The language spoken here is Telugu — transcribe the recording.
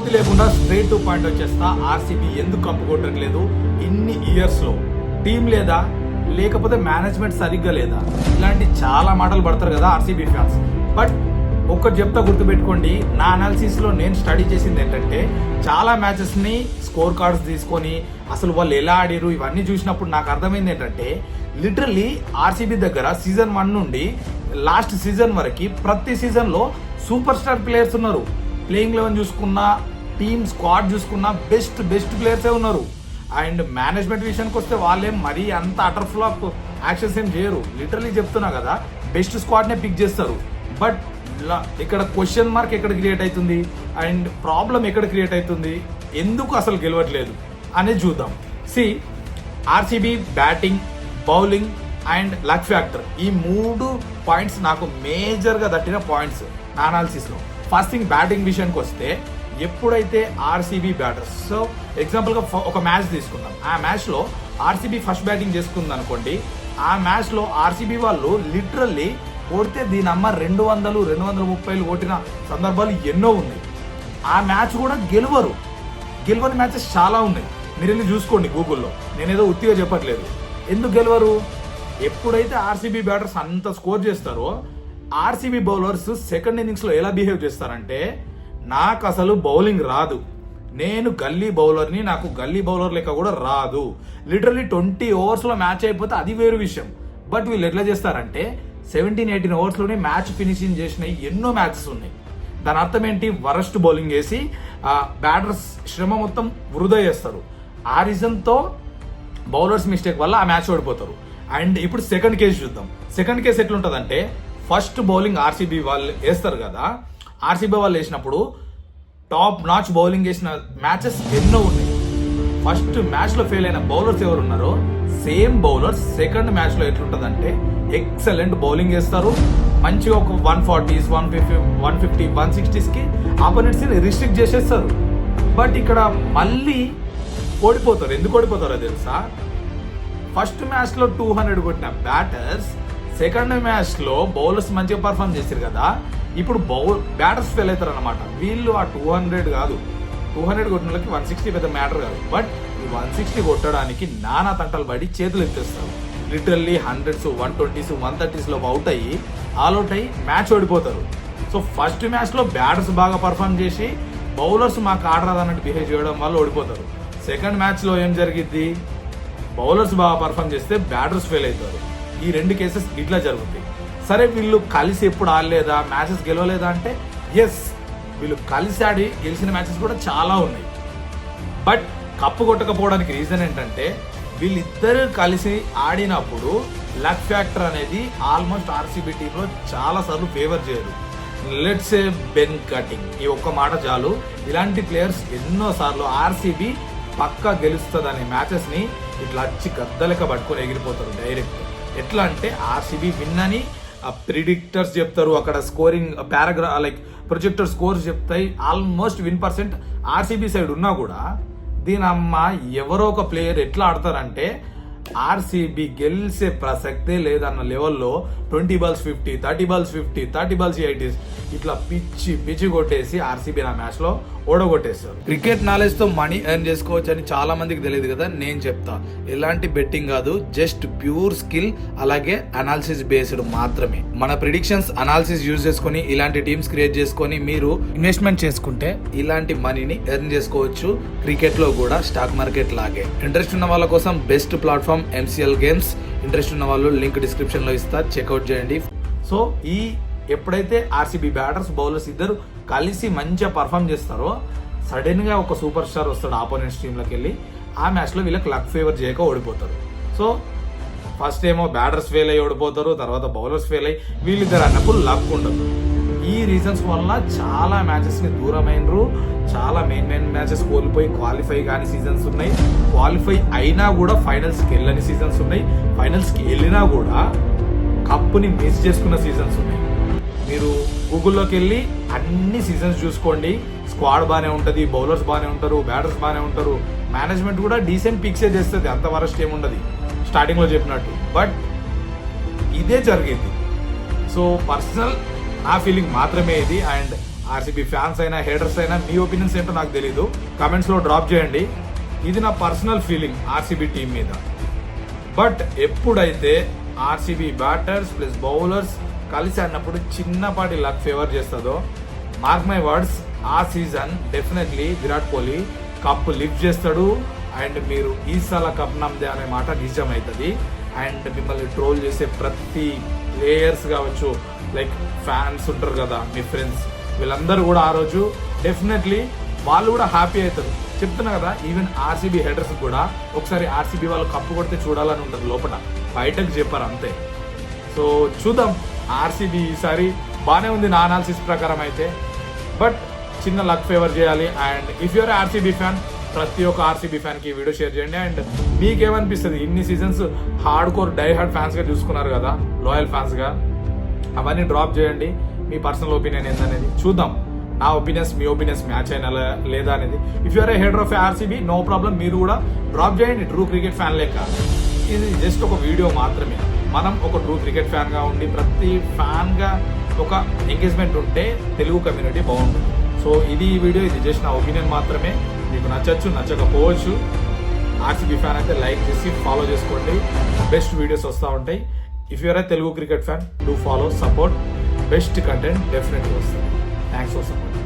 సోది లేకుండా స్ట్రైట్ టు పాయింట్ వచ్చేస్తా. ఆర్సీబీ ఎందుకు కప్పు కొట్టట్లేదు ఇన్ని ఇయర్స్ లో? టీం లేదా, లేకపోతే మేనేజ్మెంట్ సరిగ్గా లేదా? ఇలాంటి చాలా మాటలు పడతారు కదా ఆర్సీబీ ఫ్యాన్స్. బట్ ఒక్కటి చెప్తా, గుర్తుపెట్టుకోండి, నా అనాలిసిస్ లో నేను స్టడీ చేసింది ఏంటంటే, చాలా మ్యాచెస్ ని స్కోర్ కార్డ్స్ తీసుకొని అసలు వాళ్ళు ఎలా ఆడిరు ఇవన్నీ చూసినప్పుడు నాకు అర్థమైంది ఏంటంటే, లిటరల్లీ ఆర్సీబీ దగ్గర సీజన్ 1 నుండి లాస్ట్ సీజన్ వరకు ప్రతి సీజన్ లో సూపర్ స్టార్ ప్లేయర్స్ ఉన్నారు. ప్లేయింగ్ 11 చూసుకున్నా, టీమ్ స్క్వాడ్ చూసుకున్నా బెస్ట్ ప్లేయర్సే ఉన్నారు. అండ్ మేనేజ్మెంట్ విషయానికి వస్తే వాళ్ళేం మరీ అంత అటర్ ఫ్లాప్ యాక్షన్స్ ఏం చేయరు. లిటరలీ చెప్తున్నా కదా, బెస్ట్ స్క్వాడ్నే పిక్ చేస్తారు. బట్ ఇక్కడ క్వశ్చన్ మార్క్ ఎక్కడ క్రియేట్ అవుతుంది అండ్ ప్రాబ్లం ఎక్కడ క్రియేట్ అవుతుంది, ఎందుకు అసలు గెలవట్లేదు అనేది చూద్దాం. RCB batting, bowling and luck factor, ఈ 3 పాయింట్స్ నాకు మేజర్గా తట్టిన పాయింట్స్ నా అనాలిసిస్లో. ఫస్ట్ థింగ్, బ్యాటింగ్ విషయానికి వస్తే ఎప్పుడైతే ఆర్సీబీ బ్యాటర్స్, సో ఎగ్జాంపుల్గా ఒక మ్యాచ్ తీసుకుందాం, ఆ మ్యాచ్లో ఆర్సీబీ ఫస్ట్ బ్యాటింగ్ చేసుకుంది అనుకోండి, ఆ మ్యాచ్లో ఆర్సీబీ వాళ్ళు లిటరల్లీ కొడితే దీని అమ్మ 200, 230 కొట్టిన సందర్భాలు ఎన్నో ఉన్నాయి. ఆ మ్యాచ్ కూడా గెలవని మ్యాచెస్ చాలా ఉన్నాయి. మీరు వెళ్ళి చూసుకోండి గూగుల్లో, నేనేదో ఉత్తిగా చెప్పట్లేదు. ఎందుకు గెలవరు? ఎప్పుడైతే ఆర్సీబీ బ్యాటర్స్ అంత స్కోర్ చేస్తారో, ఆర్సీబీ బౌలర్స్ సెకండ్ ఇన్నింగ్స్లో ఎలా బిహేవ్ చేస్తారంటే, నాకు అసలు బౌలింగ్ రాదు, నేను గల్లీ బౌలర్ని, నాకు గల్లీ బౌలర్ లెక్క కూడా రాదు. లిటరలీ 20 ఓవర్స్లో మ్యాచ్ అయిపోతే అది వేరు విషయం. బట్ వీళ్ళు ఎట్లా చేస్తారంటే 17-18 ఓవర్స్లోనే మ్యాచ్ ఫినిషింగ్ చేసిన ఎన్నో మ్యాచెస్ ఉన్నాయి. దాని అర్థం ఏంటి? వరస్ట్ బౌలింగ్ చేసి బ్యాటర్స్ శ్రమ మొత్తం వృధా చేస్తారు. ఆ రీజన్తో బౌలర్స్ మిస్టేక్ వల్ల ఆ మ్యాచ్ ఓడిపోతారు. అండ్ ఇప్పుడు సెకండ్ కేసు చూద్దాం. సెకండ్ కేసు ఎట్లుంటుందంటే, ఫస్ట్ బౌలింగ్ ఆర్సీబీ వాళ్ళు వేస్తారు కదా, ఆర్సీబీ వాళ్ళు వేసినప్పుడు టాప్ నాచ్ బౌలింగ్ వేసిన మ్యాచెస్ ఎన్నో ఉన్నాయి. ఫస్ట్ మ్యాచ్లో ఫెయిల్ అయిన బౌలర్స్ ఎవరు ఉన్నారో, సేమ్ బౌలర్స్ సెకండ్ మ్యాచ్లో ఎట్లుంటుందంటే ఎక్సలెంట్ బౌలింగ్ వేస్తారు. మంచిగా ఒక 140s, 150, 160sకి ఆపోనెంట్స్ని రిస్ట్రిక్ట్ చేసేస్తారు. బట్ ఇక్కడ మళ్ళీ ఓడిపోతారు. ఎందుకు ఓడిపోతారో తెలుసా? ఫస్ట్ మ్యాచ్లో 200 కొట్టిన బ్యాటర్స్ సెకండ్ మ్యాచ్లో బౌలర్స్ మంచిగా పర్ఫామ్ చేశారు కదా, ఇప్పుడు బ్యాటర్స్ ఫెయిల్ అవుతారు అనమాట. వీళ్ళు ఆ 200 కాదు, 200 కొట్టిన వాళ్ళకి 160 పెద్ద మ్యాటర్ కాదు. బట్ ఈ 160 కొట్టడానికి నానా తంటలు పడి చేతులు ఎత్తేస్తారు. లిటరల్లీ 100s, 120s, 130sలో అవుట్ అయ్యి ఆల్అౌట్ అయ్యి మ్యాచ్ ఓడిపోతారు. సో ఫస్ట్ మ్యాచ్లో బ్యాటర్స్ బాగా పర్ఫామ్ చేసి బౌలర్స్ మాకు ఆడరాదన్నట్టు బిహేవ్ చేయడం వల్ల ఓడిపోతారు. సెకండ్ మ్యాచ్లో ఏం జరిగిద్ది? బౌలర్స్ బాగా పర్ఫామ్ చేస్తే బ్యాటర్స్ ఫెయిల్ అవుతారు. ఈ 2 కేసెస్ ఇట్లా జరుగుతాయి. సరే, వీళ్ళు కలిసి ఎప్పుడు ఆడలేదా, మ్యాచెస్ గెలవలేదా అంటే ఎస్, వీళ్ళు కలిసి ఆడి గెలిచిన మ్యాచెస్ కూడా చాలా ఉన్నాయి. బట్ కప్పు కొట్టకపోవడానికి రీజన్ ఏంటంటే, వీళ్ళిద్దరూ కలిసి ఆడినప్పుడు లక్ ఫ్యాక్టర్ అనేది ఆల్మోస్ట్ ఆర్సీబీ టీంలో చాలా సార్లు ఫేవర్ చేయరు. లెట్స్ ఏ బెన్ కటింగ్, ఈ ఒక్క మాట చాలు. ఇలాంటి ప్లేయర్స్ ఎన్నో సార్లు ఆర్సీబీ పక్కా గెలుస్తుంది అనే మ్యాచెస్ని ఇట్లా అచ్చి గద్దలక పట్టుకొని ఎగిరిపోతారు డైరెక్ట్. ఎట్లా అంటే ఆర్సీబీ విన్ అని ప్రిడిక్టర్స్ చెప్తారు, అక్కడ స్కోరింగ్ ప్రొజెక్టర్ స్కోర్స్ చెప్తాయి. Almost win percent RCB side ఉన్నా కూడా దీని అమ్మ ఎవరో ఒక ప్లేయర్ ఎట్లా ఆడతారంటే, ఆర్సీబీ గెలిచే ప్రసక్తే లేదన్న లెవెల్లో 20 balls 50, 30 balls 50, 30 balls 80 ఇట్లా పిచ్చి కొట్టేసి ఆర్సీబీ నా మ్యాచ్ లో ఓడగొట్టేస్తారు. క్రికెట్ నాలెడ్జ్ తో మనీ ఎర్న్ చేసుకోవచ్చు అని చాలా మందికి తెలియదు కదా, నేను చెప్తా. ఎలాంటి బెట్టింగ్ కాదు, జస్ట్ ప్యూర్ స్కిల్ అలాగే అనాలిసిస్ బేస్డ్ మాత్రమే. మన ప్రిడిక్షన్స్ అనాలిసిస్ యూజ్ చేసుకొని ఇలాంటి టీమ్స్ క్రియేట్ చేసుకొని మీరు ఇన్వెస్ట్మెంట్ చేసుకుంటే ఇలాంటి మనీని ఎర్న్ చేసుకోవచ్చు. క్రికెట్ లో కూడా స్టాక్ మార్కెట్ లాగే. ఇంట్రెస్ట్ ఉన్న వాళ్ళ కోసం best platform MCL games. Interest ఉన్న వాళ్ళు లింక్ డిస్క్రిప్షన్ లో ఇస్తా, చెక్అవుట్ చేయండి. సో ఎప్పుడైతే ఆర్సీబీ బ్యాటర్స్ బౌలర్స్ ఇద్దరు కలిసి మంచిగా పర్ఫామ్ చేస్తారో, సడన్ గా ఒక సూపర్ స్టార్ వస్తాడు ఆపోనెంట్స్ టీంలోకి వెళ్ళి, ఆ మ్యాచ్ లో వీళ్ళకి లక్ ఫేవర్ చేయక ఓడిపోతారు. సో ఫస్ట్ ఏమో బ్యాటర్స్ ఫెయిల్ అయ్యి ఓడిపోతారు, తర్వాత బౌలర్స్ ఫెయిల్ అయ్యి వీళ్ళిద్దరు అన్నప్పుడు లక్ ఉండదు. ఈ రీజన్స్ వల్ల చాలా మ్యాచెస్ ని దూరమైనరు. చాలా మెయిన్ మ్యాచెస్ కోల్పోయి క్వాలిఫై కాని సీజన్స్ ఉన్నాయి. క్వాలిఫై అయినా కూడా ఫైనల్స్కి వెళ్ళని సీజన్స్ ఉన్నాయి. ఫైనల్స్కి వెళ్ళినా కూడా కప్పుని మిస్ చేసుకున్న సీజన్స్ ఉన్నాయి. మీరు గూగుల్లోకి వెళ్ళి అన్ని సీజన్స్ చూసుకోండి. స్క్వాడ్ బాగానే ఉంటుంది, బౌలర్స్ బాగానే ఉంటారు, బ్యాటర్స్ బాగానే ఉంటారు, మేనేజ్మెంట్ కూడా డీసెంట్ పిక్సే చేస్తుంది, అంత వరస్ట్ ఏముండదు స్టార్టింగ్లో చెప్పినట్టు. బట్ ఇదే జరిగింది. సో పర్సనల్ నా ఫీలింగ్ మాత్రమే ఇది. అండ్ ఆర్సీబీ ఫ్యాన్స్ అయినా హేటర్స్ అయినా మీ ఒపీనియన్స్ ఏంటో నాకు తెలీదు, కామెంట్స్లో డ్రాప్ చేయండి. ఇది నా పర్సనల్ ఫీలింగ్ ఆర్సీబీ టీం మీద. బట్ ఎప్పుడైతే ఆర్సీబీ బ్యాటర్స్ ప్లస్ బౌలర్స్ కలిసి ఆడినప్పుడు చిన్నపాటి లక్ ఫేవర్ చేస్తుందో, మార్క్ మై వర్డ్స్, ఆ season definitely Virat Kohli cup lift చేస్తాడు. అండ్ మీరు ఈసాల కప్ నమ్మదే అనే మాట నిజమవుతుంది. అండ్ మిమ్మల్ని ట్రోల్ చేసే ప్రతి ప్లేయర్స్ కావచ్చు, లైక్ ఫ్యాన్స్ ఉంటారు కదా మీ ఫ్రెండ్స్, వీళ్ళందరూ కూడా ఆ రోజు డెఫినెట్లీ వాళ్ళు కూడా హ్యాపీ అవుతారు. చెప్తున్నా కదా, ఈవెన్ ఆర్సీబీ హెడర్స్ కూడా ఒకసారి ఆర్సీబీ వాళ్ళు కప్పు కొడితే చూడాలని ఉంటుంది లోపల, బయటకు చెప్పారు అంతే. సో చూద్దాం, ఆర్సీబీ ఈసారి బాగానే ఉంది నా అనాలిసిస్ ప్రకారం అయితే. బట్ చిన్న లక్ ఫేవర్ చేయాలి. And if you're RCB fan, ప్రతి ఒక్క ఆర్సీబీ ఫ్యాన్కి ఈ వీడియో షేర్ చేయండి. అండ్ మీకేమనిపిస్తుంది, ఇన్ని seasons hard core die hard ఫ్యాన్స్గా చూసుకున్నారు కదా, లాయల్ ఫ్యాన్స్గా, అవన్నీ డ్రాప్ చేయండి. మీ పర్సనల్ ఒపీనియన్ ఏందనేది చూద్దాం. నా ఒపీనియన్స్ మీ ఒపీనియన్స్ మ్యాచ్ అయినా లేదా అనేది. If you're a hater of RCB, no problem, మీరు కూడా డ్రాప్ చేయండి. ట్రూ క్రికెట్ ఫ్యాన్ లేక ఇది జస్ట్ ఒక వీడియో మాత్రమే. మనం ఒక ట్రూ క్రికెట్ ఫ్యాన్గా ఉండి ప్రతి ఫ్యాన్గా ఒక ఎంగేజ్మెంట్ ఉంటే తెలుగు కమ్యూనిటీ బాగుంటుంది. సో ఇది ఈ వీడియో, ఇది జస్ట్ నా ఒపీనియన్ మాత్రమే. మీకు నచ్చచ్చు నచ్చకపోవచ్చు. ఆర్సీబీ ఫ్యాన్ అయితే లైక్ చేసి ఫాలో చేసుకోండి, బెస్ట్ వీడియోస్ వస్తూ ఉంటాయి. If you're a Telugu cricket fan, do follow, support, best content definitely వస్తుంది. Thanks for support.